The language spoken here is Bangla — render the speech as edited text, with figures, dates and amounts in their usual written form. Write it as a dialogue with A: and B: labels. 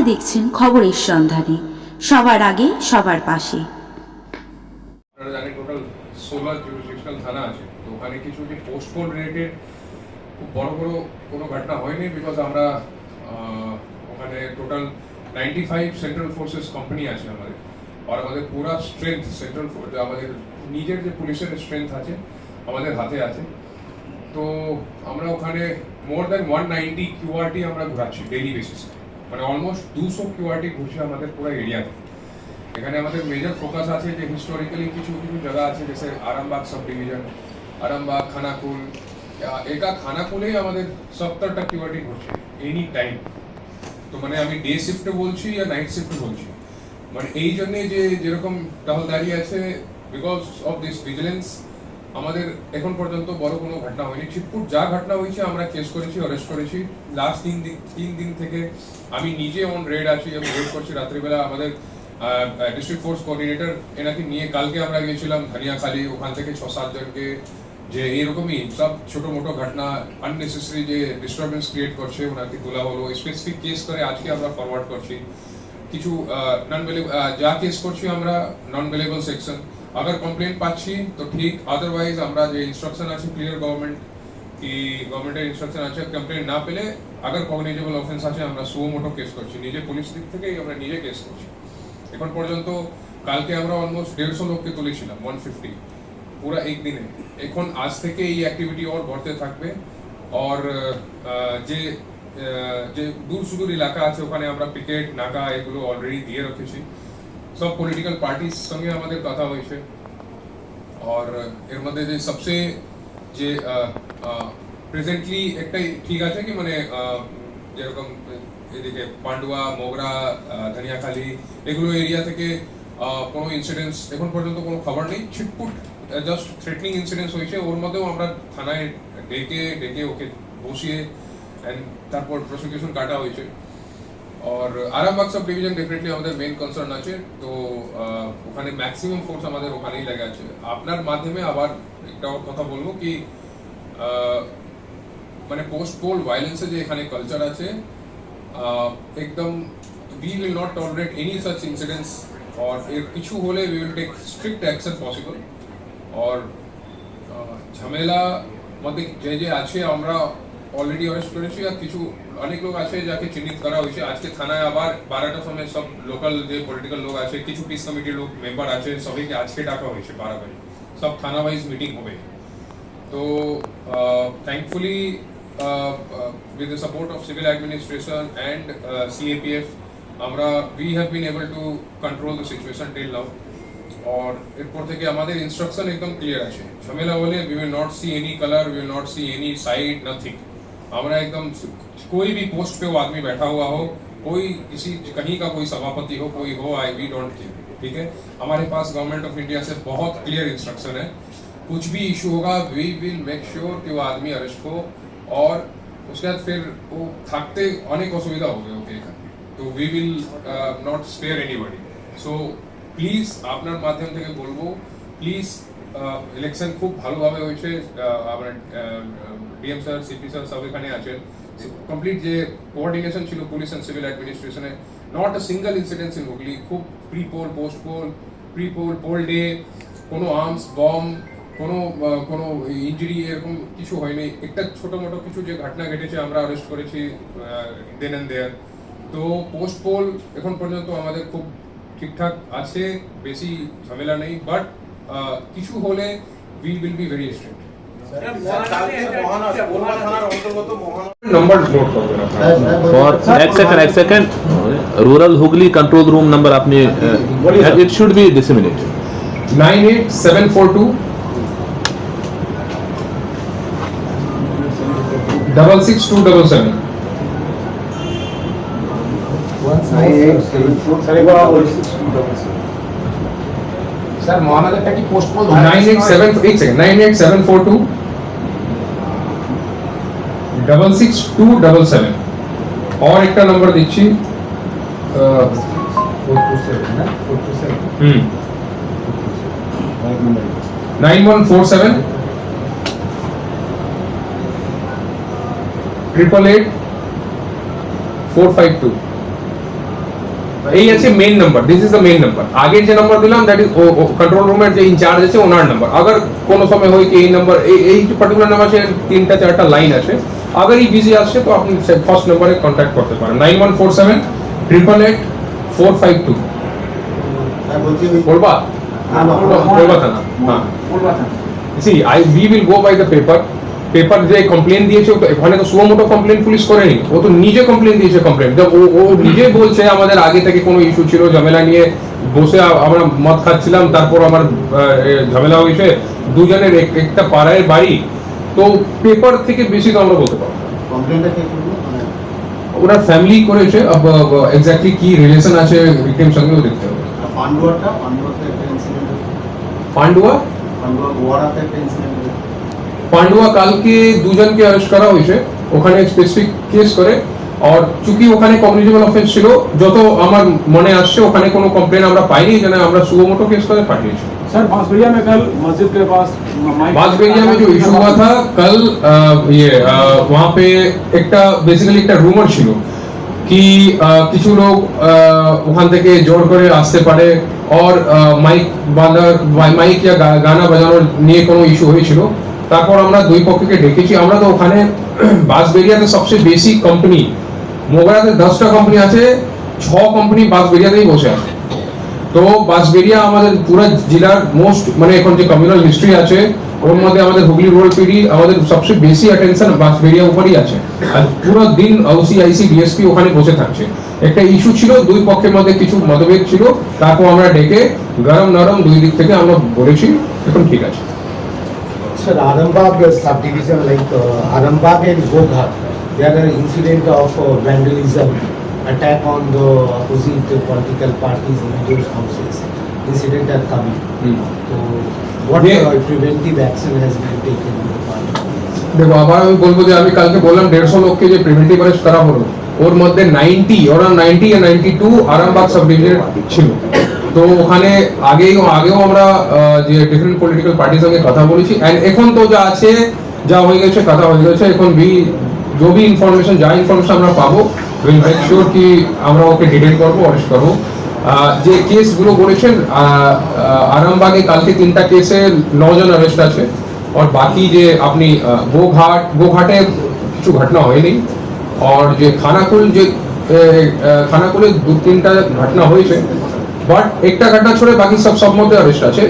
A: দেখছেন খবরের সন্ধানে, সবার আগে সবার পাশে।
B: আপনারা জানেন টোটাল 16 জুরিসডিকশনাল থানা আছে, তো ওখানে কিছু যে পোস্টপোন রিলেটেড খুব বড় কোনো ঘটনা হয়নি, বিকজ আমরা ওখানে টোটাল 95 সেন্ট্রাল ফোর্সেস কোম্পানি আছে আমাদের, আর আমাদের পুরা স্ট্রেংথ সেন্ট্রাল ফোর্স, আমাদের নিজের যে পুলিশের স্ট্রেংথ আছে আমাদের হাতে আছে। তো আমরা ওখানে মোর দ্যান 190 কিউআরটি আমরা ঘুরাচ্ছি ডেইলি বেসিসে, মানে অলমোস্ট 200 কিউআরটি ঘুরছে আমাদের পুরো এরিয়াতে। এখানে আমাদের মেজর ফোকাস আছে যে হিস্টোরিক্যালি কিছু জায়গা আছে, जैसे আরামবাগ সাব ডিভিশন, আরামবাগ, খানাকুল। একা খানাকুলেই আমাদের 70টা কিউআরটি ঘুরছে এনি টাইম। তো মানে আমি ডে শিফটে বলছি या নাইট শিফটে বলছি, মানে এই জন্যে যে যেরকম টহলদারি আছে, বিকজ অফ দিস ভিজিলেন্স আমাদের এখন পর্যন্ত বড় কোনো ঘটনা হয়নি। ছিটপুট যা ঘটনা হয়েছে আমরা কেস করেছি, অ্যারেস্ট করেছি। লাস্ট 3 দিন থেকে আমি নিজে অন রেড আছি, আমি রেড করছি রাত্রিবেলা। আমাদের ডিস্ট্রিক্ট ফোর্স কোঅর্ডিনেটর এনাকে নিয়ে কালকে আমরা গিয়েছিলাম ধনিয়াখালী, ওখান থেকে 6-7 জনকে যে এইরকমই সব ছোটো মোটো ঘটনা আননেসেসারি যে ডিস্টারবেন্স ক্রিয়েট করছে ওনাকে তোলা হলো, স্পেসিফিক কেস করে আজকে আমরা ফরওয়ার্ড করছি। কিছু যা কেস করছি আমরা নন বেলেবল সেকশন, अगर कंप्लेंट पाচ্ছি তো ঠিক, আদারওয়াইজ আমরা যে ইনস্ট্রাকশন আছে ক্লিয়ার গভর্নমেন্টের ইনস্ট্রাকশন আছে, কমপ্লেন্ট না পেলে अगर কগনিজেবল অফেন্স আছে আমরা সুও মোটো কেস করছি, নিজে পুলিশ দিক থেকেই আমরা নিজে কেস করছি। এখন পর্যন্ত কালকে আমরা অলমোস্ট 150 লোককে তুলেছিলাম, 150 পুরো একদিনে। এখন আজ থেকে এই অ্যাক্টিভিটি ওর बढ़ते থাকবে। আর যে দূর সুদূর এলাকা আছে ওখানে আমরা পিকেট নাকা এগুলো অলরেডি দিয়ে রেখেছি। সব পলিটিক্যাল পার্টির সঙ্গে আমাদের কথা হয়েছে, আর এর মধ্যে যে সবচেয়ে যে প্রেজেন্টলি একটাই ঠিক আছে কি মানে যেরকম এদিকে পান্ডুয়া, মোগরা, ধনিয়াখালী এগুলো এরিয়া থেকে কোনো ইনসিডেন্টস এখন পর্যন্ত কোনো খবর নেই। ছিটপুট জাস্ট থ্রেটনিং ইনসিডেন্টস হয়েছে, ওর মধ্যেও আমরা থানায় ডেকে ওকে বসিয়ে তারপর প্রসিকিউশন কাটা হয়েছে। और আরামবাগ সাব ডিভিশন ডেফিনেটলি আমাদের মেইন কনসার্ন আছে, তো ওখানে ম্যাক্সিমাম ফোর্স আমাদের ওখানেই লেগে আছে। আপনার মাধ্যমে আবার একটা কথা বলবো কি মানে পোস্ট পোল ভায়োলেন্সের যে এখানে কালচার আছে, একদম we will not tolerate any such incidents, और এর কিছু হলে we will take strict action possible। और ঝামেলা মধ্যে যে আছে আমরা অলরেডি অ্যারেস্ট করেছি, আর কিছু অনেক লোক আছে যাকে চিহ্নিত করা হয়েছে। আজকে থানায় আবার 12টার সময় সব লোকাল যে পলিটিক্যাল লোক আছে, কিছু পিস কমিটির লোক মেম্বার আছে, সবাইকে আজকে ডাকা হয়েছে 12 বাজে, সব থানা ওয়াইজ মিটিং হবে। তো thankfully with the support of civil administration and CAPF আমরা we have been able to control the situation till now। और এরপর থেকে আমাদের ইনস্ট্রাকশন একদম ক্লিয়ার আছে, ঝামেলা হলে we will not see any color, we will not see any side, nothing। हमारा एकदम कोई भी पोस्ट पे वो आदमी बैठा हुआ हो, कोई किसी कहीं का कोई सभापति हो, कोई हो, वी डोंट केयर, ठीक है। हमारे पास गवर्नमेंट ऑफ इंडिया से बहुत क्लियर इंस्ट्रक्शन है, कुछ भी इशू होगा वी विल मेक श्योर कि वो आदमी अरेस्ट हो, और उसके बाद फिर वो থাকতে অনেক অসুবিধা হবে ওকে এখানে, তো we will not spare anybody. So please আপনার মাধ্যম থেকে বলবো, প্লিজ ইলেকশন খুব ভালোভাবে হয়েছে, আমার ডিএম স্যার, সিপি স্যার সব এখানে আছেন, কমপ্লিট যে কোঅর্ডিনেশন ছিল পুলিশ অ্যান্ড সিভিল অ্যাডমিনিস্ট্রেশনে, not a single incidence in Hooghly. খুব pre poll, post poll, poll day, কোনো আর্মস বম, কোনো ইঞ্জুরি এরকম কিছু হয়নি। একটা ছোটো মোটো কিছু যে ঘটনা ঘটেছে আমরা অ্যারেস্ট করেছি দেন অ্যান্ড দেয়ার। তো পোস্ট পোল এখন পর্যন্ত আমাদের খুব ঠিকঠাক আছে, বেশি ঝামেলা নেই, বাট কিছু হলে we will be very strict.
C: एक second rural Hooghly control room number आपने it should be disseminated
B: 98742 66277।
D: Sir মহানগরটা কি পোস্টপোন
B: 98742 66277। और একটা নম্বর দিচ্ছি 9147 888 452। এই আছে main number, this is the main number. আগের যে নাম্বার দিলাম দ্যাট ইজ কন্ট্রোল রুমের যে ইনচার্জ আছে ওনার নাম্বার। अगर কোনো সময় হয় কি এই নাম্বার এই পার্টিকুলার নাম্বার আছে 3টা 4টা লাইন আছে, अगर এই বিজি আসছে তো আপনি ফার্স্ট নম্বরে কন্ট্যাক্ট করতে পারেন 9147 888 452। বলবা বলবা থানা, হ্যাঁ see we will go by the paper যে কমপ্লেন দিয়েছে ওখানে তো সুমোটো কমপ্লেন পুলিশ করেনি, ও তো নিজে কমপ্লেন দিয়েছে। কমপ্লেন ও নিজে বলছে আমাদের আগে থেকে কোনো ইস্যু ছিল, ঝামেলা নিয়ে বসে আমরা মদ খাচ্ছিলাম, তারপর আমার ঝামেলা হয়েছে, দুজনের একটা পাড়ায় বাড়ি, তো পেপার থেকে বেশি তো আমরা বলতে পারবো। ওনার ফ্যামিলি করেছে, এক্স্যাক্টলি কি রিলেশন আছে ভিকটিম সঙ্গে দেখতে হবে। পান্ডুয়া কালকে দুজনকে অ্যারেস্ট করা হয়েছে, ওখানে স্পেসিফিক কেস করে। আর চুকি ওখানে কমিউনিটেবল অফেন্স ছিল, যত আমার মনে আসছে ওখানে কোনো কমপ্লেন আমরা পাইনি, যেন আমরা सुमोटो केस করে পাঠিয়েছি।
E: सर बांसबेड़िया में कल मस्जिद के पास
B: बांसबेड़िया में जो इशू हुआ था कल, वहाँ पे একটা বেসিক্যালি একটা রুমার ছিল কি কিছু লোক ওখান থেকে জোর করে আসতে পারে, और মাইক या গানা বাজানোর নিয়ে কোনো ইস্যু হয়েছিল। তারপর আমরা দুই পক্ষকে ডেকেছি। আমরা তো ওখানে বাঁশবেড়িয়াতে সবচেয়ে বেশি কোম্পানি, মোগরাতে 10টা কোম্পানি আছে, 6 কোম্পানি বাঁশবেড়িয়াতেই বসে আছে। তো বাঁশবেড়িয়া আমাদের পুরো জেলার মোস্ট মানে এখন যে কমিউনাল হিস্ট্রি আছে ওর মধ্যে আমাদের হুগলি রোড পিডি আমাদের সবচেয়ে বেশি অ্যাটেনশন বাঁশবেড়িয়া উপরই আছে, আর পুরো দিন ওসি আইসি ডিএসপি ওখানে বসে থাকছে। একটা ইস্যু ছিল, দুই পক্ষের মধ্যে কিছু মতভেদ ছিল, তারপর আমরা ডেকে গরম নরম দুই দিক থেকে আমরা বলেছি, এখন ঠিক আছে।
F: Sir, Arambagh subdivision like Arambagh and Goghat, there are incident of vandalism, attack on the opposite political parties in those houses. Incident are coming. So, what preventive action has been taken on the part of police?
B: দেখো আবার আমি বলবো যে আমি কালকে বললাম 150 লোককে যে প্রিভেন্টিভ অ্যারেস্ট করা হলো, ওর মধ্যে 90 या 92 আরামবাগ সাব ডিভিশন ছিল। তো ওখানে আগেও আমরা যে ডিফারেন্ট পলিটিক্যাল পার্টির সঙ্গে কথা বলেছি, এন্ড এখন তো যা আছে যা হয়ে গেছে কথা হয়ে গেছে, এখন जो भी ইনফরমেশন আমরা পাবো উইল মেক শিওর কি আমরা ওকে ডিটেল করবো, অ্যারেস্ট করবো। যে কেসগুলো বলেছেন আরামবাগে কালকে 3টা কেসে 9 জন অ্যারেস্ট আছে, और বাকি যে আপনি গোঘাটে কিছু ঘটনা হয়নি, और যে খানাকুলে 2-3টা ঘটনা হয়েছে, বাট একটা ঘটনা ছড়ে বাকি সব মধ্যে অ্যারেস্ট আছে।